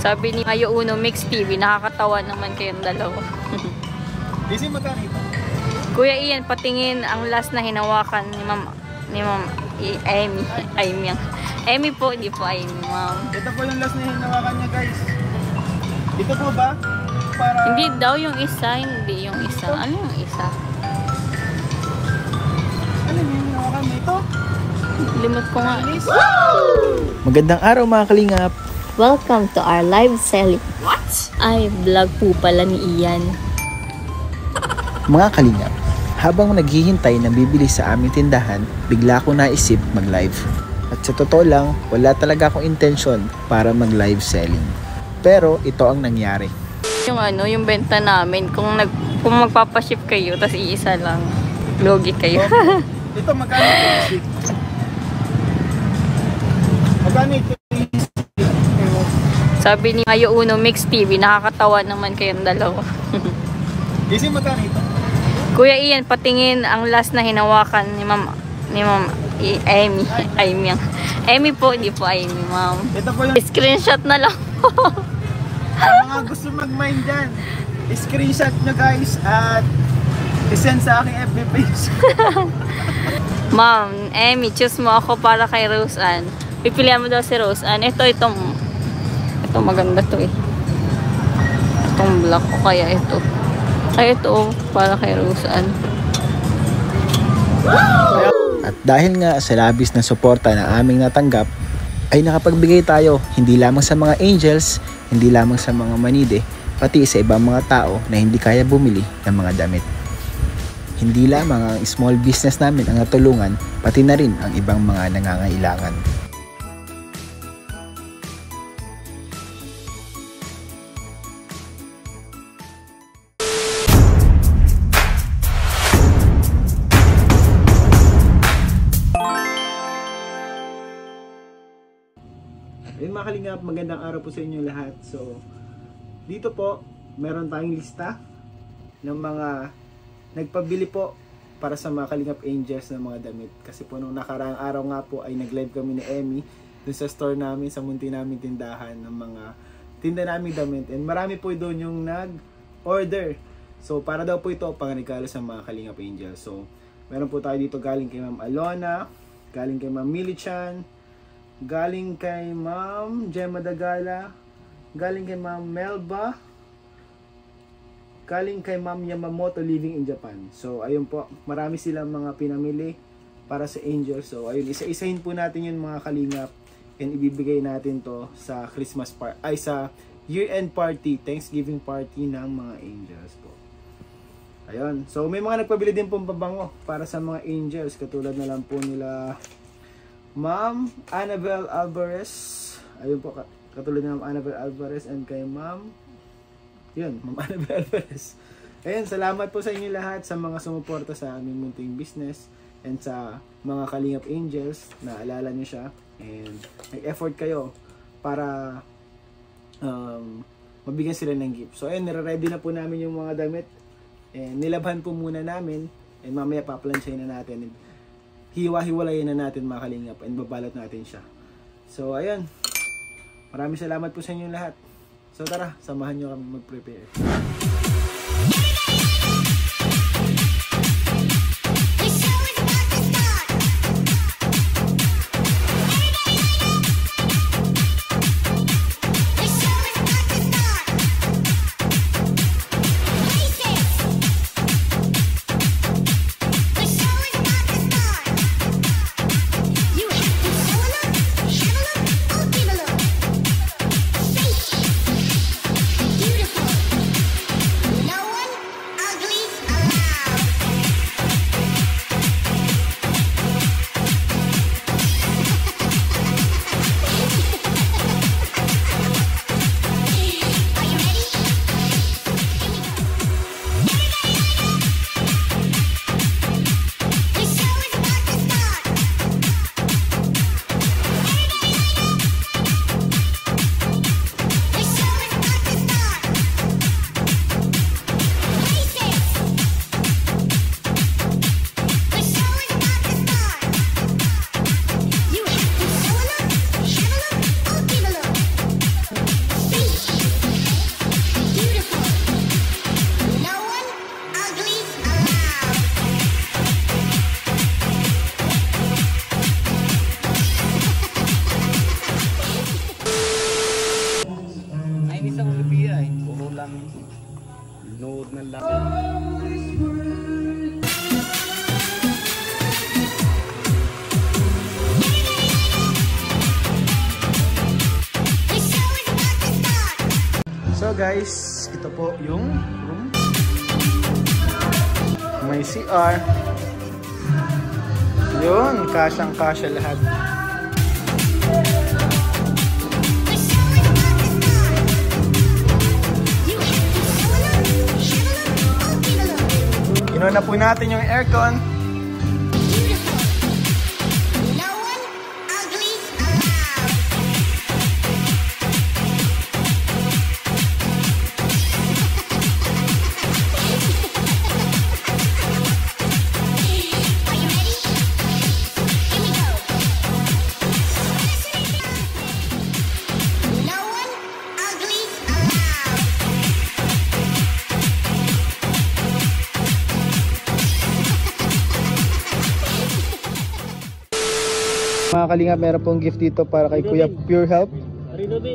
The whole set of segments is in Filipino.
Sabi ni Mayo Uno Mix TV, nakakatawa naman kayong dalawa. Kasi magkano ito? Kuya Ian, patingin ang last na hinawakan ni Ma'am Amy. Amy po, hindi po Amy, Ma'am. Ito po yung last na hinawakan niya, guys. Ito po ba? Para... Hindi daw yung isa, hindi yung isa. Ano yung isa? Ano yung hinawakan mo ito? Limot ko nga. Magandang araw mga kalingap! Welcome to our live selling. What? Ay, vlog po pala ni Ian. Mga kalingap, habang naghihintay na bibili sa aming tindahan, bigla ko naisip mag-live. At sa totoo lang, wala talaga akong intensyon para mag-live selling. Pero ito ang nangyari. Yung benta namin, kung magpapaship kayo, tas iisa lang, logi kayo. Ito magkano ito? Magkano ito? Sabi ni Mayo Uno Mix TV, nakakatawa naman kayong dalawa. Kasi magkano ito? Kuya Ian, patingin ang last na hinawakan ni Ma'am Amy. Amy po, hindi po Amy, Ma'am. Ito po yung screenshot na lang po. mga gusto mag-mind dyan. Screenshot nyo guys at isend sa aking FB page. Ma'am, Amy, choose mo ako para kay Rose Ann. Pipilihan mo daw si Rose Ann. Ito maganda to eh. Itong black o kaya ito. Kaya ito para kay Rose Ann. At dahil nga sa labis na suporta na aming natanggap, ay nakapagbigay tayo hindi lamang sa mga angels, hindi lamang sa mga manide, pati sa ibang mga tao na hindi kaya bumili ng mga damit. Hindi lamang ang small business namin ang natulungan, pati na rin ang ibang mga nangangailangan. Ayun mga kalingap, magandang araw po sa inyo lahat. So, dito po, meron tayong lista ng mga nagpabili po para sa mga Kalingap Angels ng mga damit. Kasi po nung nakaraang araw nga po ay nag-live kami ni Emmy dun sa store namin, sa munti namin tindahan ng mga tinda namin damit. And marami po doon yung nag-order. So, para daw po ito pangregalo sa mga Kalingap Angels. So, meron po tayo dito galing kay Ma'am Alona, galing kay Ma'am Millie Chan, galing kay Ma'am Gemma Dagala, galing kay Ma'am Melba, galing kay Ma'am Yamamoto living in Japan. So ayun po, marami silang mga pinamili para sa Angel. So ayun, isa-isahin po natin yung mga kalingap and ibibigay natin to sa Christmas party, ay sa year-end party, Thanksgiving party ng mga Angels po. Ayun, so may mga nagpabili din pong pabango para sa mga Angels, katulad na lang po nila Ma'am Annabelle Alvarez. Ayun po, katulad ng Ma'am Annabelle Alvarez and kay Ma'am Annabelle Alvarez. Ayun, salamat po sa inyo lahat sa mga sumuporta sa aming munting business and sa mga Kalingap Angels. Naalala nyo siya and nag-effort kayo para mabigyan sila ng gift. So ayun, nire-ready na po namin yung mga damit and nilabhan po muna namin and mamaya paplansyahin na natin. Hiwa-hiwalayin na natin mga kalingap and babalot natin siya. So ayun, maraming salamat po sa inyo lahat. So tara, samahan nyo kami mag-prepare. ng love. So guys, ito po yung room. May CR. Yun, kasyang-kasya lahat. Inon na po natin yung aircon. Mga kalingap, meron pong gift dito para kay Kuya Pure Health.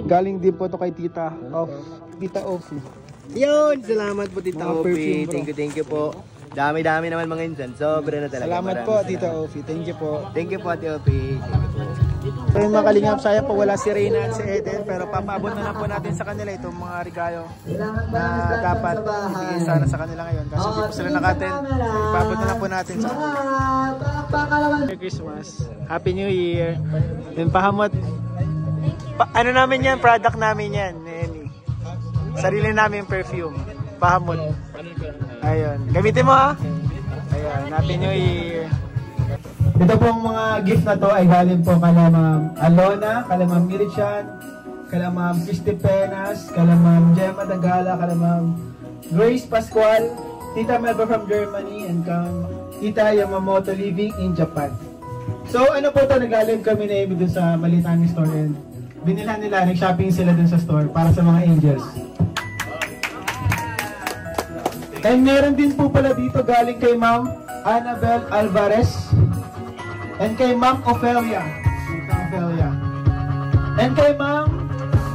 Galing din po to kay Tita Ofi. Yun! Salamat po Tita Mga perfume, Ofi. bro. Thank you po. Dami-dami naman mga insan. Sobra na talaga. Salamat Maraming po salamat. Tita Ofi. Thank you po. Thank you po Tita Ofi. Thank you po. So yung mga kalingap, sayang po wala si Reyna at si Eden, pero papaabot na lang po natin sa kanila itong mga regalo na dapat ibigay sana sa kanila ngayon kasi hindi po sila nakaten. So ipaabot na lang po natin sa kanila. Merry Christmas. Happy New Year. Yung pahamot. Ano namin yan? Product namin yan. Neni. Sarili namin perfume. Pahamot. Ayun. Gamitin mo ha. Ayun. Happy New Year. Ito pong mga gift na to ay galing po kala Ma'am Alona, kala Ma'am Mirichan, kala Ma'am Christy Penas, kala Ma'am Gemma Dagala, kala Ma'am Grace Pascual, Tita Melba from Germany, and Tita Yamamoto living in Japan. So ano po to, nagaling kami na dun sa Malitani store and binilhan nila, nag-shopping sila dun sa store para sa mga angels. And meron din po pala dito galing kay Ma'am Annabel Alvarez. And kay Ma'am Ofelia. And kay Ma'am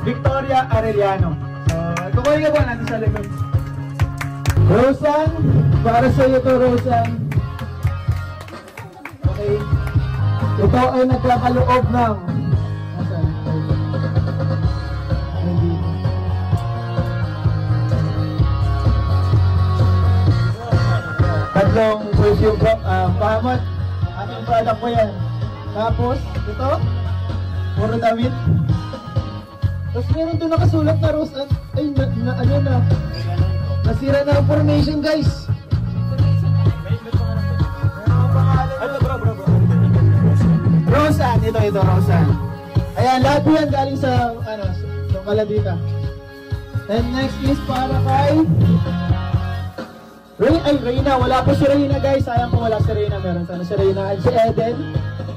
Victoria Arellano. So, kukunin ka po natin sa likod. Rosan, para sa iyo to Rosan. Okay. Ito ay nagkakaloob ng tatlong perfume pahamot. Anong product mo yan? Tapos, ito, puro damit. Tapos meron doon nakasulat na rose at, ay, ano na, nasira na ang formation guys. Rosan, ito, Rosan. Ayan, lahat po yan galing sa, sa Kaladita. And next is para kay Reyna, wala po si Reyna guys, sayang po wala si Reyna, meron sana si Reyna at si Eden,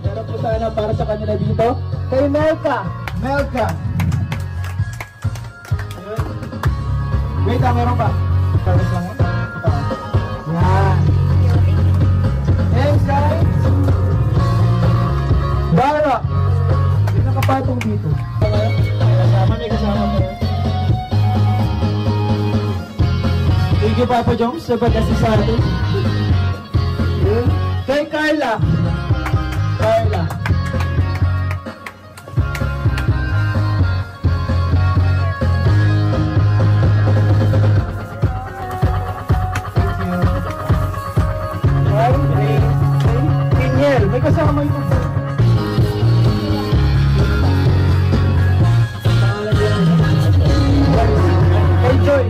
meron po sana para sa kanila dito. Kay Melka. Ayun. Wait meron pa. Tapos lang ito. Yan. And kay Dara. Hindi nakapatong dito. May kasama po. Thank you, Papa Jones, sa pag-assist sa atin. Kay Carla. Daniel, may kasama ito. Kay Joy.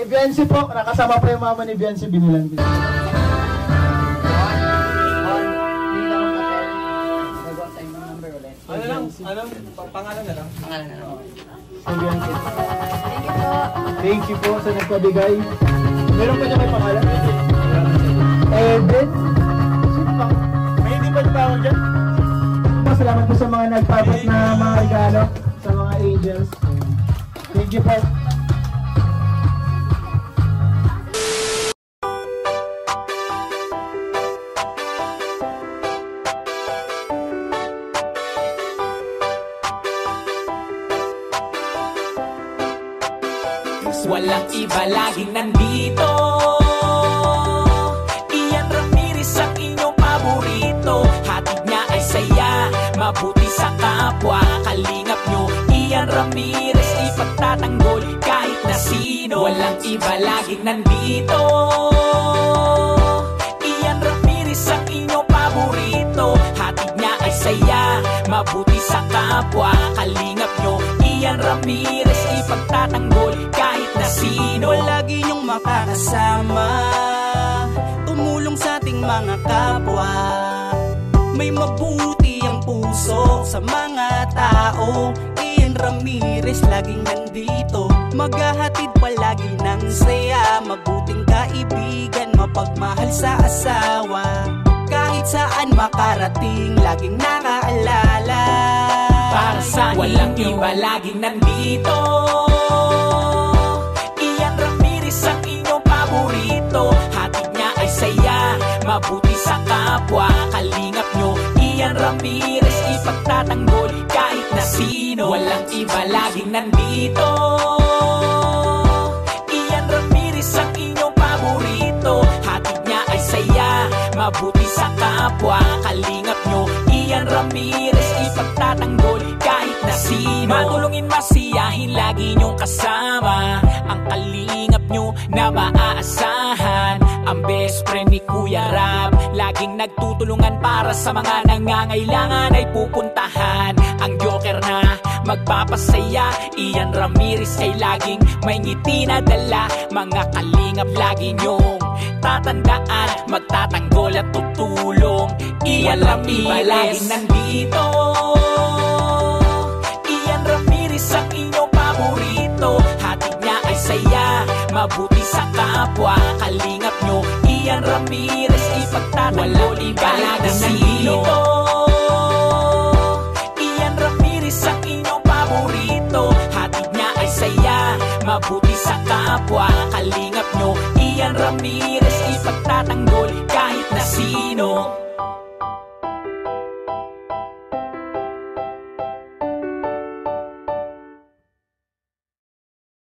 Biancy po, nakasama pa yung mama ni Biancy, binilang din. Anong pangalan na lang? Pangalan na lang. Biancy. Thank you po sa nagpabigay. Meron pa niya may pangalan? Eden? Sino pa? May hindi pa niyo pa ako dyan? Salamat po sa mga nagpapas na mga regalo sa mga angels. Thank you po. walang iba laging nandito. Ian Ramirez ang inyong paborito, hatid niya ay saya, mabuti sa kapwa. Kalingap nyo, Ian Ramirez, ipagtatanggol kahit na sino. Walang iba laging nandito. Ian Ramirez ang inyong paborito, hatid niya ay saya, mabuti sa kapwa. Kalingap nyo, Ian Ramirez, ipagtatanggol kahit na sino. Palagi niyong makakasama, tumulong sa ating mga kapwa. May mabuti ang puso sa mga tao. Ian Ramirez laging nandito, maghahatid palagi ng saya. Mabuting kaibigan, mapagmahal sa asawa. Kahit saan makarating, laging nakaalala. Para sa walang iba laging nandito. Ian Ramirez ang inyong paborito, hatid niya ay saya, mabuti sa kapwa. Kalingap nyo, Ian Ramirez, ipagtatanggol kahit na sino. Walang iba laging nandito. Ian Ramirez ang inyong paborito, hatid niya ay saya, mabuti sa kapwa. Kalingap nyo, Ian Ramirez, ipagtatanggol kahit na sino. Matulungin, masiyahin, lagi nyong kasama ang kalingap nyo na maaasahan. Ang best friend ni Kuya Rab, laging nagtutulungan para sa mga nangangailangan ay pupuntahan. Ang joker na magpapasaya, Ian Ramirez ay laging may ngiti na dala. Mga kalingap lagi nyong tatandaan, magtatanggol at tutulong. Ian Ramirez laging nandito. Ian Ramirez ang inyong paborito, hatid niya ay saya, mabuti sa kapwa. Kalingap nyo, Ian Ramirez, ipagtatanggol kahit na sino. Ian Ramirez ang inyong paborito, hatid niya ay saya, mabuti sa kapwa. Kalingap nyo, Ian Ramirez,